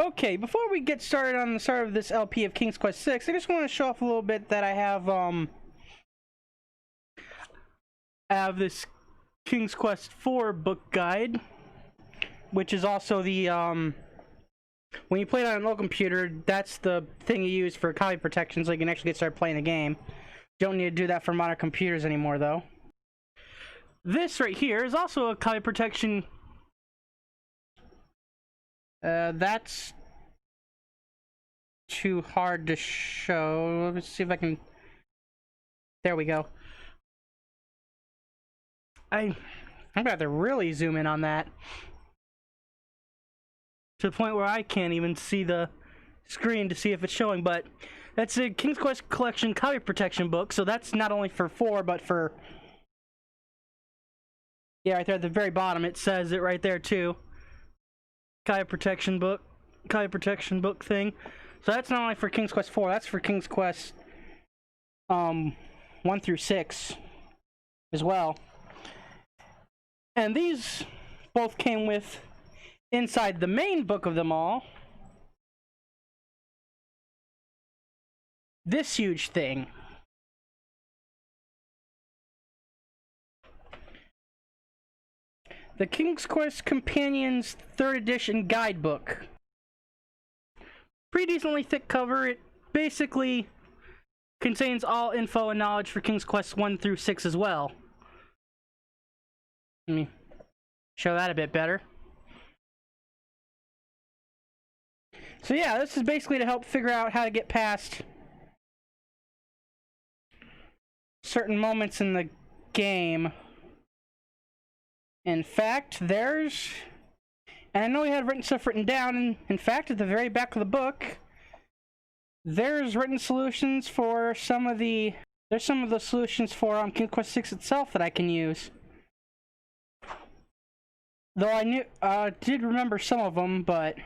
Okay, before we get started on the start of this LP of King's Quest VI, I just want to show off a little bit that I have this King's Quest IV book guide, which is also the when you play it on a local computer, that's the thing you use for copy protection, so you can actually get started playing the game. Don't need to do that for modern computers anymore, though. This right here is also a copy protection. That's too hard to show. Let's see if I can. There we go. I'm gonna have to really zoom in on that to the point where I can't even see the screen to see if it's showing. But that's a King's Quest Collection copy protection book, so that's not only for 4, but for, yeah, right there at the very bottom it says it right there too. Copy protection book thing. So that's not only for King's Quest 4, that's for King's Quest 1 through 6 as well. And these both came with, inside the main book of them all, this huge thing. The King's Quest Companions 3rd Edition Guidebook. Pretty decently thick cover. It basically contains all info and knowledge for King's Quest 1 through 6 as well. Let me show that a bit better. So yeah, this is basically to help figure out how to get past certain moments in the game. In fact, and I know we had stuff written down, and in fact, at the very back of the book, there's written solutions for there's some of the solutions for King's Quest 6 itself that I can use. Though I did remember some of them, but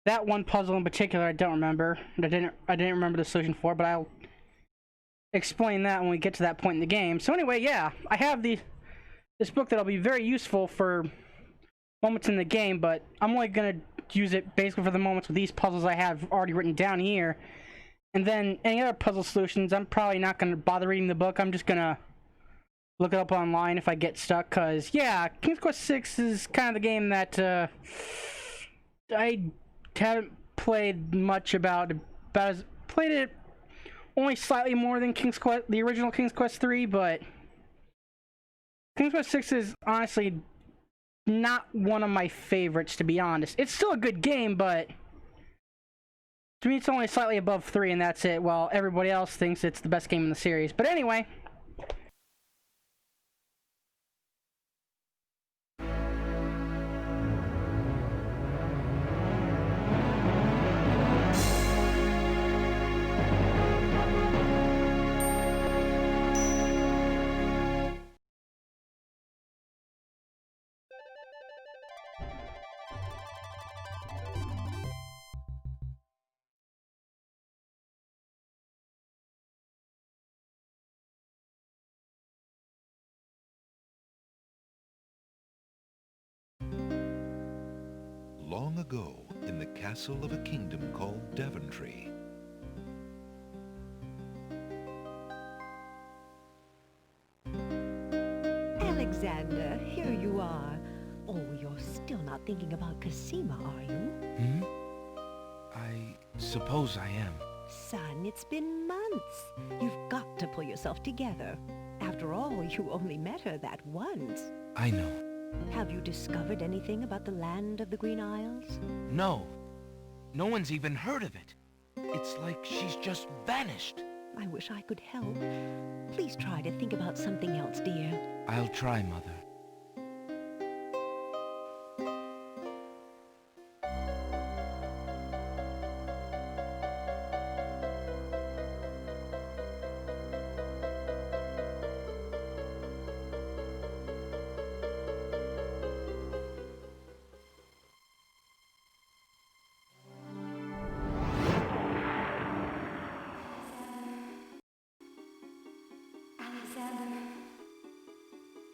that one puzzle in particular I don't remember. I didn't remember the solution for, but I'll explain that when we get to that point in the game. So anyway, yeah, I have this book that'll be very useful for moments in the game, but I'm only gonna use it basically for the moments with these puzzles I have already written down here. And then any other puzzle solutions, I'm probably not gonna bother reading the book. I'm just gonna look it up online if I get stuck, cause yeah, King's Quest 6 is kind of the game that I haven't played much about. Played it only slightly more than the original King's Quest 3, but King's Quest 6 is honestly not one of my favorites, to be honest. It's still a good game, but to me it's only slightly above 3, and that's it, while everybody else thinks it's the best game in the series. But anyway, Long ago, in the castle of a kingdom called Daventry. Alexander, here you are. Oh, you're still not thinking about Cassima, are you? I suppose I am. Son, it's been months. You've got to pull yourself together. After all, you only met her that once. I know. Have you discovered anything about the land of the Green Isles? No. No one's even heard of it. It's like she's just vanished. I wish I could help. Please try to think about something else, dear. I'll try, Mother.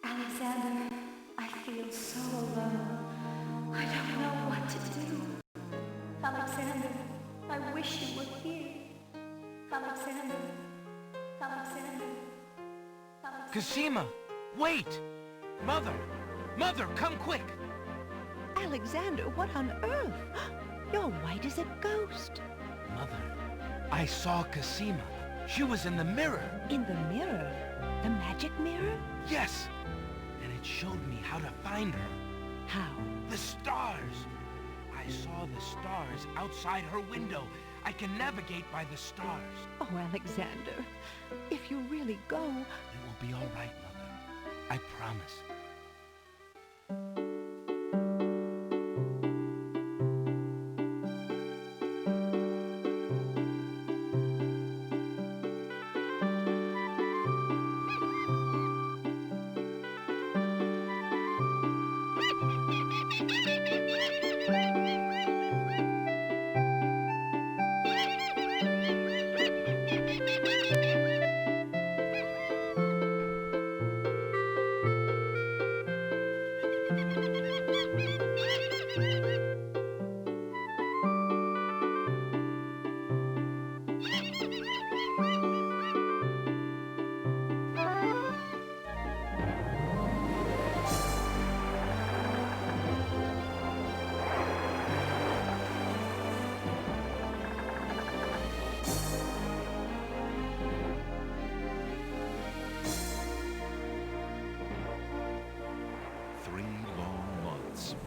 Alexander. Alexander, I wish you were here. Alexander, Alexander, Alexander. Cosima! Wait! Mother! Mother, come quick! Alexander, what on earth? You're white as a ghost. Mother, I saw Cosima. She was in the mirror. In the mirror? The magic mirror? Yes! And it showed me how to find her. How? The stars! I saw the stars outside her window. I can navigate by the stars. Oh, Alexander, if you really go... It will be all right, Mother. I promise.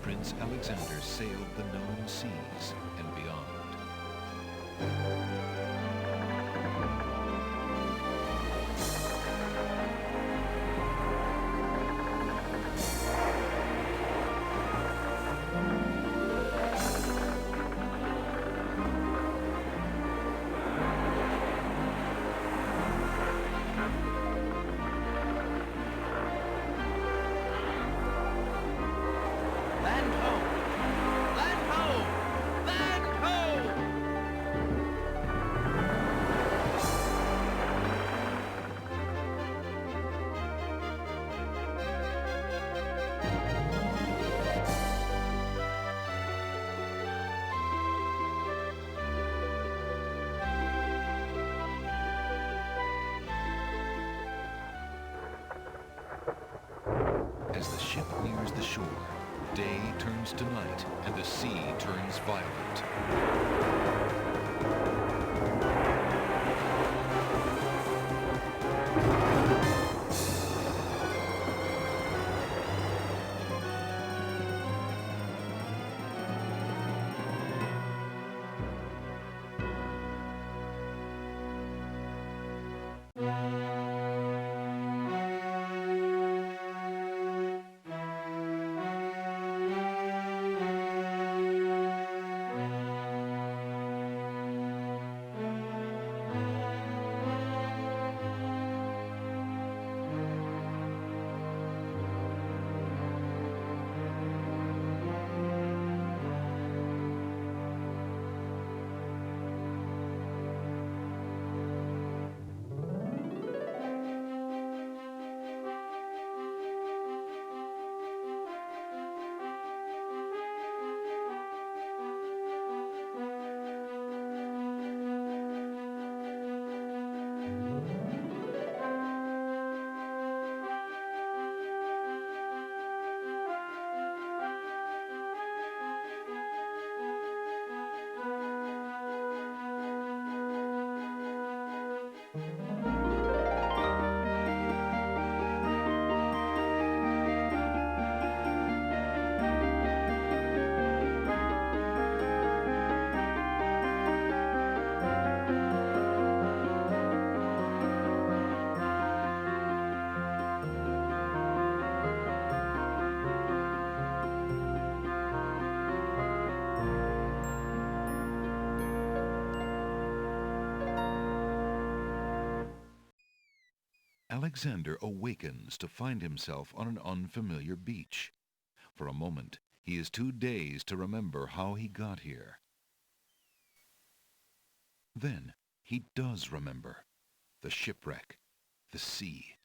Prince Alexander sailed the known seas and beyond. Land ho! Land ho! Land ho! As the ship nears the shore, day turns to night and the sea turns violent. Alexander awakens to find himself on an unfamiliar beach. For a moment, he is too dazed to remember how he got here. Then, he does remember. The shipwreck, the sea.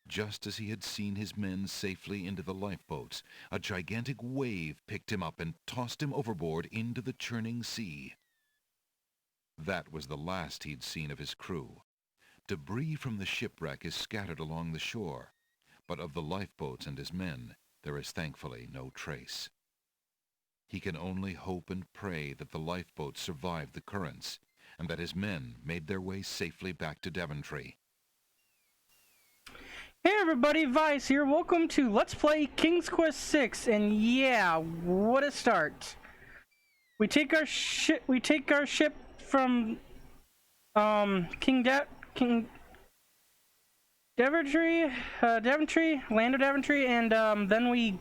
Just as he had seen his men safely into the lifeboats, a gigantic wave picked him up and tossed him overboard into the churning sea. That was the last he'd seen of his crew. Debris from the shipwreck is scattered along the shore, but of the lifeboats and his men, there is thankfully no trace. He can only hope and pray that the lifeboats survived the currents, and that his men made their way safely back to Daventry. Hey everybody, Vice here. Welcome to Let's Play King's Quest VI, and yeah, what a start. We take our ship from King Daventry, land of Daventry, and then we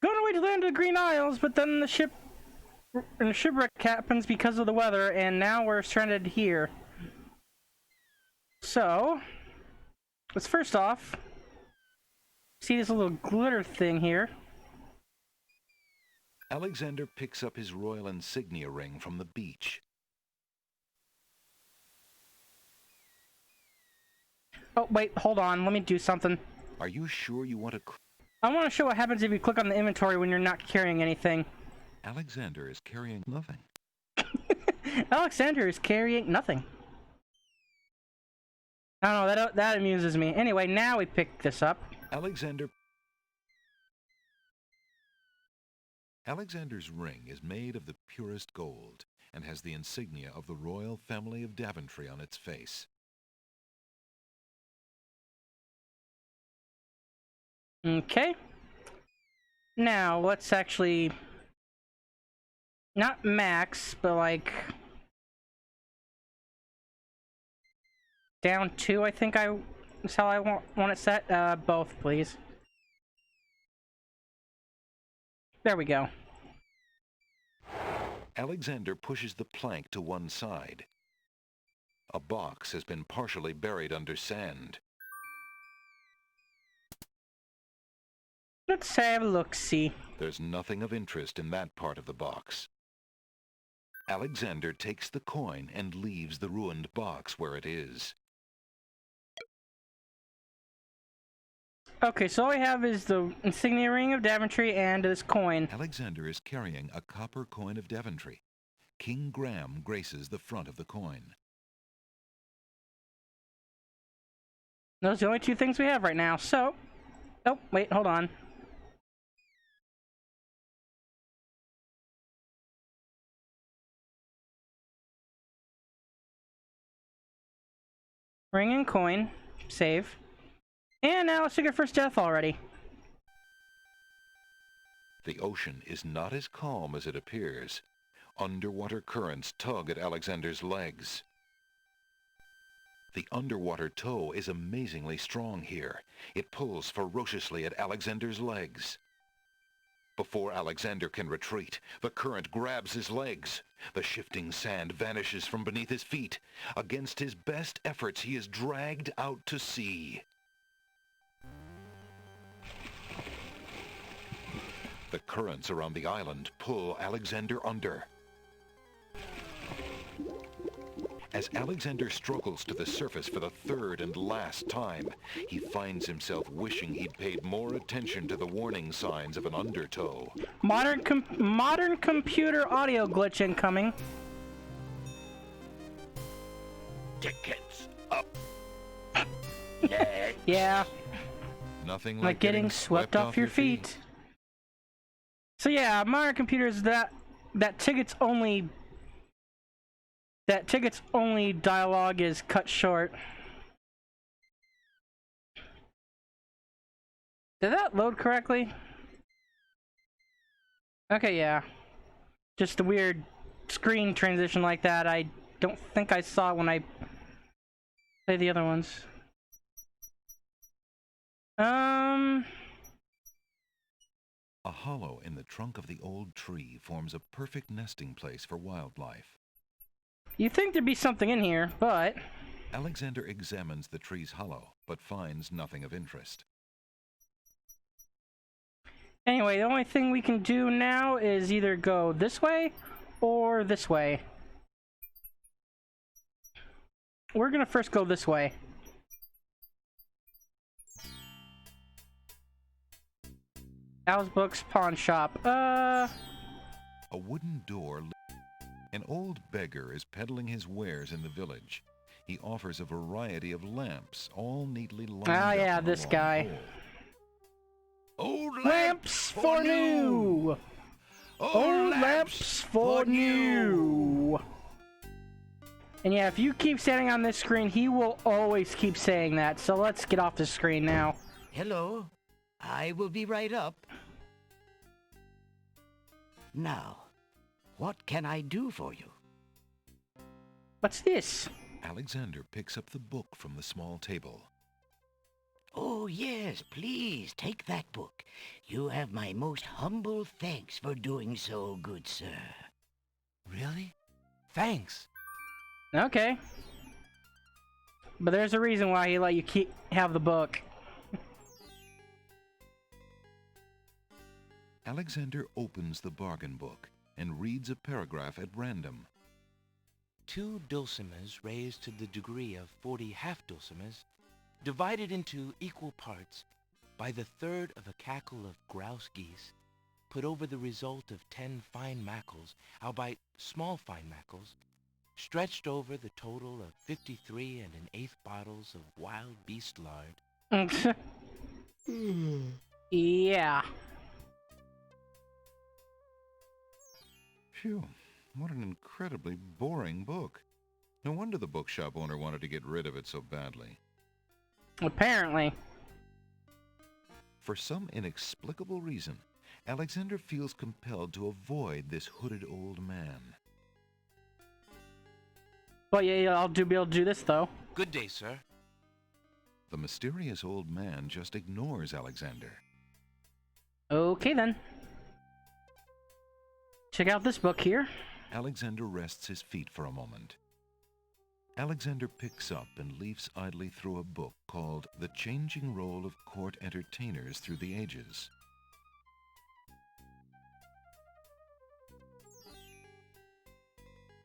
go on our way to land of the Green Isles, but then the shipwreck happens because of the weather, and now we're stranded here. So, let's first off see this little glitter thing here. Alexander picks up his royal insignia ring from the beach. Oh, wait, hold on. Let me do something. Are you sure you want to... I want to show what happens if you click on the inventory when you're not carrying anything. Alexander is carrying nothing. Alexander is carrying nothing. I don't know, that amuses me. Anyway, now we pick this up. Alexander's ring is made of the purest gold and has the insignia of the royal family of Daventry on its face. Okay. Now, let's actually... not max, but like... down 2, I think is how I want it set. Both, please. There we go. Alexander pushes the plank to one side. A box has been partially buried under sand. Let's have a look-see. There's nothing of interest in that part of the box. Alexander takes the coin and leaves the ruined box where it is. Okay, so all I have is the insignia ring of Daventry and this coin. Alexander is carrying a copper coin of Daventry. King Graham graces the front of the coin. Those are the only two things we have right now, so... oh, wait, hold on. Ring and coin. Save. And now let's take our first death already. The ocean is not as calm as it appears. Underwater currents tug at Alexander's legs. The underwater tow is amazingly strong here. It pulls ferociously at Alexander's legs. Before Alexander can retreat, the current grabs his legs. The shifting sand vanishes from beneath his feet. Against his best efforts, he is dragged out to sea. The currents around the island pull Alexander under. As Alexander struggles to the surface for the third and last time, he finds himself wishing he'd paid more attention to the warning signs of an undertow. Modern computer audio glitch incoming. Tickets up. Yeah, Nothing like getting swept off your feet. So yeah, modern computers, that tickets only dialogue is cut short. Did that load correctly? Okay, yeah. Just a weird screen transition like that. I don't think I saw it when I played the other ones. A hollow in the trunk of the old tree forms a perfect nesting place for wildlife. You'd think there'd be something in here, but... Alexander examines the tree's hollow, but finds nothing of interest. Anyway, the only thing we can do now is either go this way or this way. We're gonna first go this way. Al's Books Pawn Shop. A wooden door An old beggar is peddling his wares in the village. He offers a variety of lamps, all neatly lined Oh up yeah, on a this long guy. pole. Old Lamps for new! Old lamps for new! And yeah, if you keep standing on this screen, he will always keep saying that. So let's get off the screen now. Hello. I will be right up. Now, what can I do for you? What's this? Alexander picks up the book from the small table. Oh, yes, please, take that book. You have my most humble thanks for doing so, good sir. Really? Thanks. Okay. But there's a reason why he let you have the book. Alexander opens the bargain book and reads a paragraph at random. 2 dulcimers raised to the degree of 40 half-dulcimers, divided into equal parts by the third of a cackle of grouse geese, put over the result of 10 fine mackles, albeit small fine mackles, stretched over the total of 53 1/8 bottles of wild beast lard. Yeah. Phew, what an incredibly boring book. No wonder the bookshop owner wanted to get rid of it so badly. Apparently. For some inexplicable reason, Alexander feels compelled to avoid this hooded old man. But yeah, I'll be able to do this though. Good day, sir. The mysterious old man just ignores Alexander. Okay then. Check out this book here. Alexander rests his feet for a moment. Alexander picks up and leafs idly through a book called The Changing Role of Court Entertainers Through the Ages.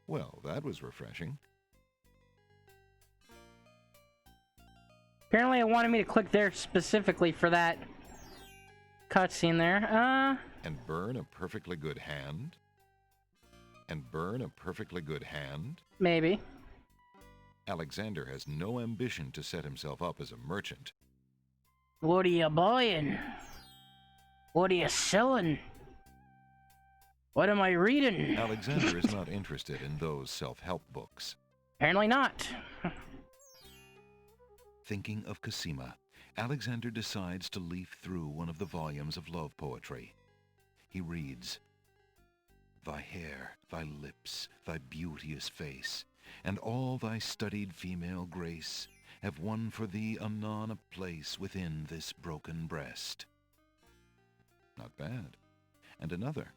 Well, that was refreshing. Apparently it wanted me to click there specifically for that cutscene there. And burn a perfectly good hand? And burn a perfectly good hand? Maybe. Alexander has no ambition to set himself up as a merchant. What are you buying? What are you selling? What am I reading? Alexander is not interested in those self-help books. Apparently not. Thinking of Cosima, Alexander decides to leaf through one of the volumes of love poetry. He reads, "Thy hair, thy lips, thy beauteous face, and all thy studied female grace have won for thee anon a place within this broken breast." Not bad. And another.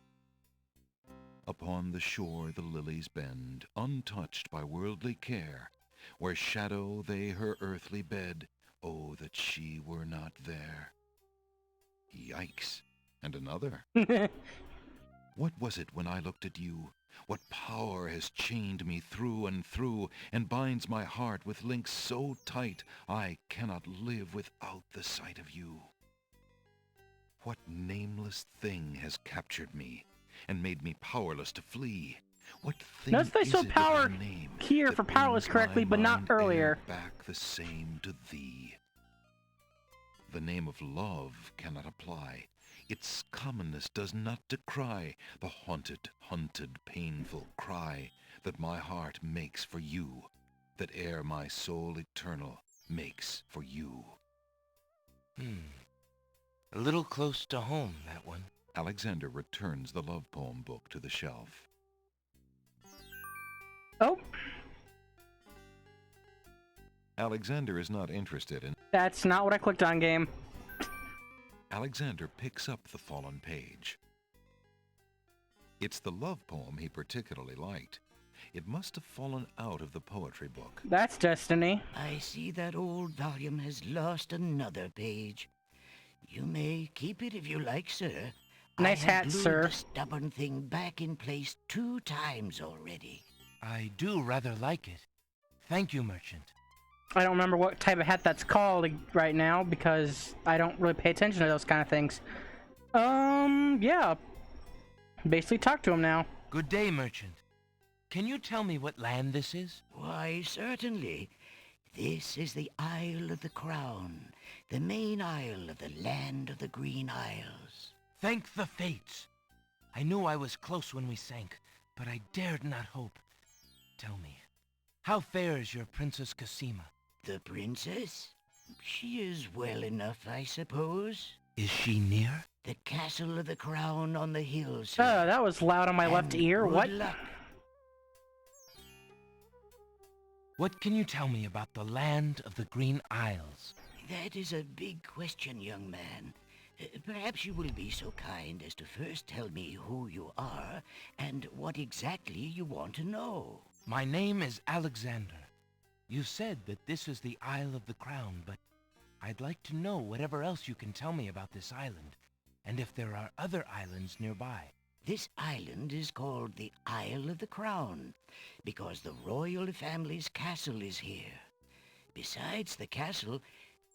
"Upon the shore the lilies bend, untouched by worldly care, where shadow they her earthly bed, oh, that she were not there." Yikes. And another. "What was it when I looked at you? What power has chained me through and through, and binds my heart with links so tight I cannot live without the sight of you? What nameless thing has captured me, and made me powerless to flee? What thing Notice they is spelled it power of a name here that for powerless brings correctly, my but not mind earlier. e'er back the same to thee? The name of love cannot apply. Its commonness does not decry the haunted, hunted, painful cry that my heart makes for you, that ere my soul eternal makes for you." A little close to home, that one. Alexander returns the love poem book to the shelf. Oh, Alexander is not interested in... that's not what I clicked on, game. Alexander picks up the fallen page. It's the love poem he particularly liked. It must have fallen out of the poetry book. That's destiny. I see that old volume has lost another page. You may keep it if you like, sir. Nice I have hat, glued sir. the stubborn thing back in place 2 times already. I do rather like it. Thank you, merchant. I don't remember what type of hat that's called right now because I don't really pay attention to those kind of things. Yeah. Basically talk to him now. Good day, merchant. Can you tell me what land this is? Why, certainly. This is the Isle of the Crown, the main isle of the land of the Green Isles. Thank the fates! I knew I was close when we sank, but I dared not hope. Tell me, how fares your Princess Cassima? The princess? She is well enough, I suppose. Is she near? The castle of the Crown on the hill, sir. Oh, that was loud on my left And ear. good What? luck. What can you tell me about the land of the Green Isles? That is a big question, young man. Perhaps you will be so kind as to first tell me who you are and what exactly you want to know. My name is Alexander. You said that this is the Isle of the Crown, but I'd like to know whatever else you can tell me about this island, and if there are other islands nearby. This island is called the Isle of the Crown because the royal family's castle is here. Besides the castle,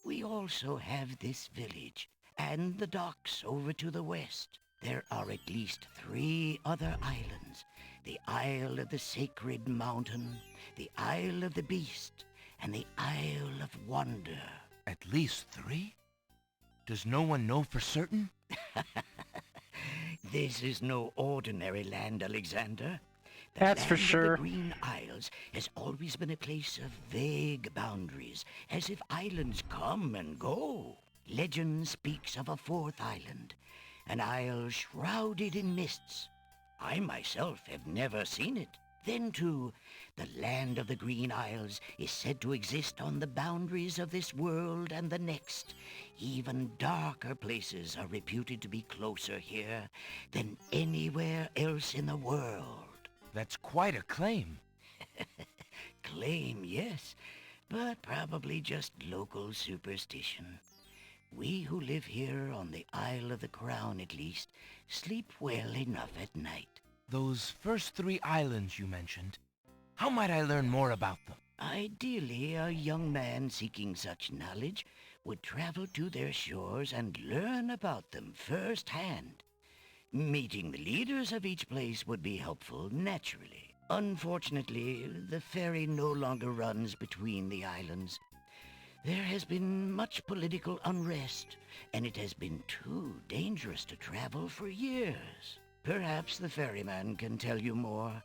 we also have this village and the docks over to the west. There are at least 3 other islands. The Isle of the Sacred Mountain, the Isle of the Beast, and the Isle of Wonder. At least 3? Does no one know for certain? This is no ordinary land, Alexander. The That's for land of sure. The Green Isles has always been a place of vague boundaries, as if islands come and go. Legend speaks of a 4th island, an isle shrouded in mists. I myself have never seen it. Then, too, the land of the Green Isles is said to exist on the boundaries of this world and the next. Even darker places are reputed to be closer here than anywhere else in the world. That's quite a claim. Claim, yes, but probably just local superstition. We who live here on the Isle of the Crown, at least, sleep well enough at night. Those first 3 islands you mentioned, how might I learn more about them? Ideally, a young man seeking such knowledge would travel to their shores and learn about them firsthand. Meeting the leaders of each place would be helpful, naturally. Unfortunately, the ferry no longer runs between the islands. There has been much political unrest, and it has been too dangerous to travel for years. Perhaps the ferryman can tell you more.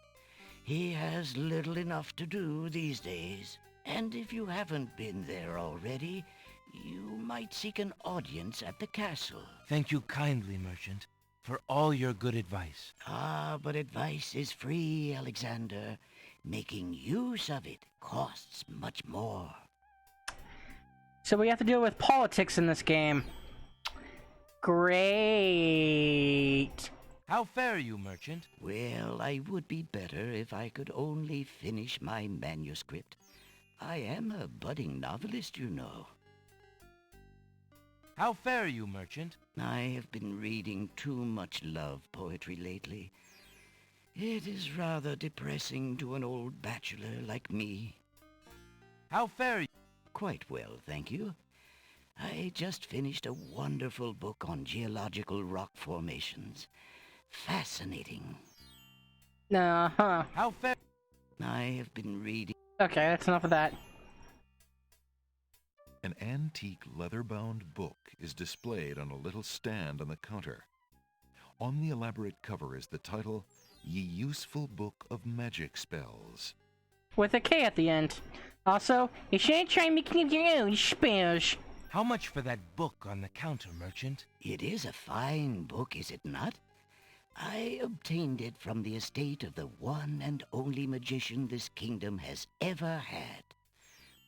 He has little enough to do these days. And if you haven't been there already, you might seek an audience at the castle. Thank you kindly, merchant, for all your good advice. Ah, but advice is free, Alexander. Making use of it costs much more. So we have to deal with politics in this game. Great. How fare you, merchant? Well, I would be better if I could only finish my manuscript. I am a budding novelist, you know. How fare you, merchant? I have been reading too much love poetry lately. It is rather depressing to an old bachelor like me. How fare you? Quite well, thank you. I just finished a wonderful book on geological rock formations. Fascinating. Uh-huh. How fare? I have been reading... Okay, that's enough of that. An antique leather-bound book is displayed on a little stand on the counter. On the elaborate cover is the title, Ye Useful Book of Magic Spells. With a K at the end. Also, you shouldn't try making up your own spells. How much for that book on the counter, merchant? It is a fine book, is it not? I obtained it from the estate of the one and only magician this kingdom has ever had.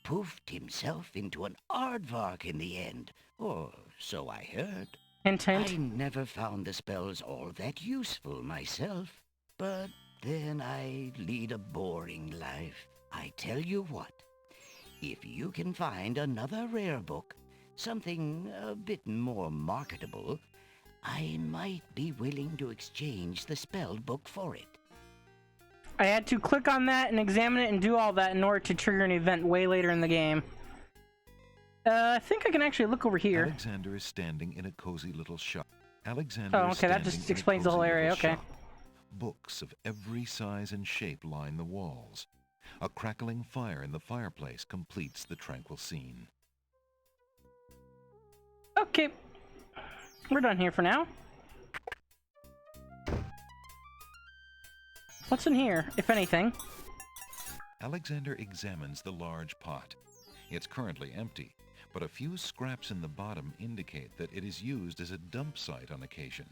Poofed himself into an aardvark in the end, or so I heard. Hint, hint. I never found the spells all that useful myself, but then I lead a boring life. I tell you what, if you can find another rare book, something a bit more marketable, I might be willing to exchange the spelled book for it. I had to click on that and examine it and do all that in order to trigger an event way later in the game. I think I can actually look over here. Alexander is standing in a cozy little shop. Alexander Oh, is okay, that standing just in a explains the whole cozy area, little okay. shop. Books of every size and shape line the walls. A crackling fire in the fireplace completes the tranquil scene. Okay. We're done here for now. What's in here, if anything? Alexander examines the large pot. It's currently empty, but a few scraps in the bottom indicate that it is used as a dump site on occasion.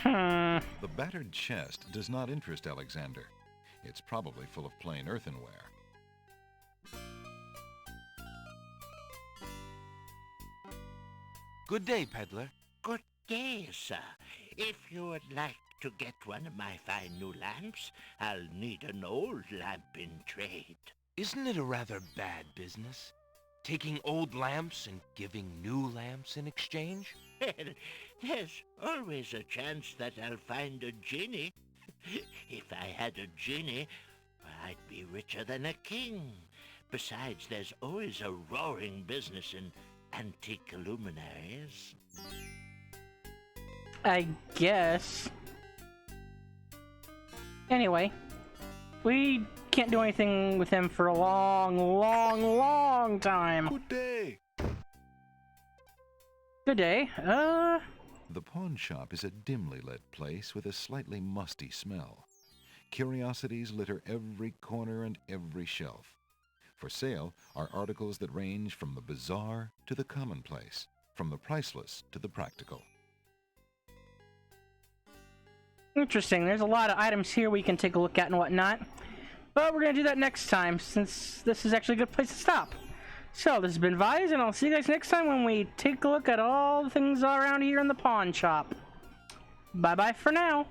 The battered chest does not interest Alexander. It's probably full of plain earthenware. Good day, peddler. Good day, sir. If you would like to get one of my fine new lamps, I'll need an old lamp in trade. Isn't it a rather bad business? Taking old lamps and giving new lamps in exchange? Well, there's always a chance that I'll find a genie. If I had a genie, I'd be richer than a king. Besides, there's always a roaring business in antique luminaries. I guess. Anyway, we can't do anything with him for a long time. Good day! Good day. The pawn shop is a dimly lit place with a slightly musty smell. Curiosities litter every corner and every shelf. For sale are articles that range from the bizarre to the commonplace, from the priceless to the practical. Interesting. There's a lot of items here we can take a look at and whatnot. But we're going to do that next time, since this is actually a good place to stop. So, this has been Vise, and I'll see you guys next time when we take a look at all the things around here in the pawn shop. Bye-bye for now.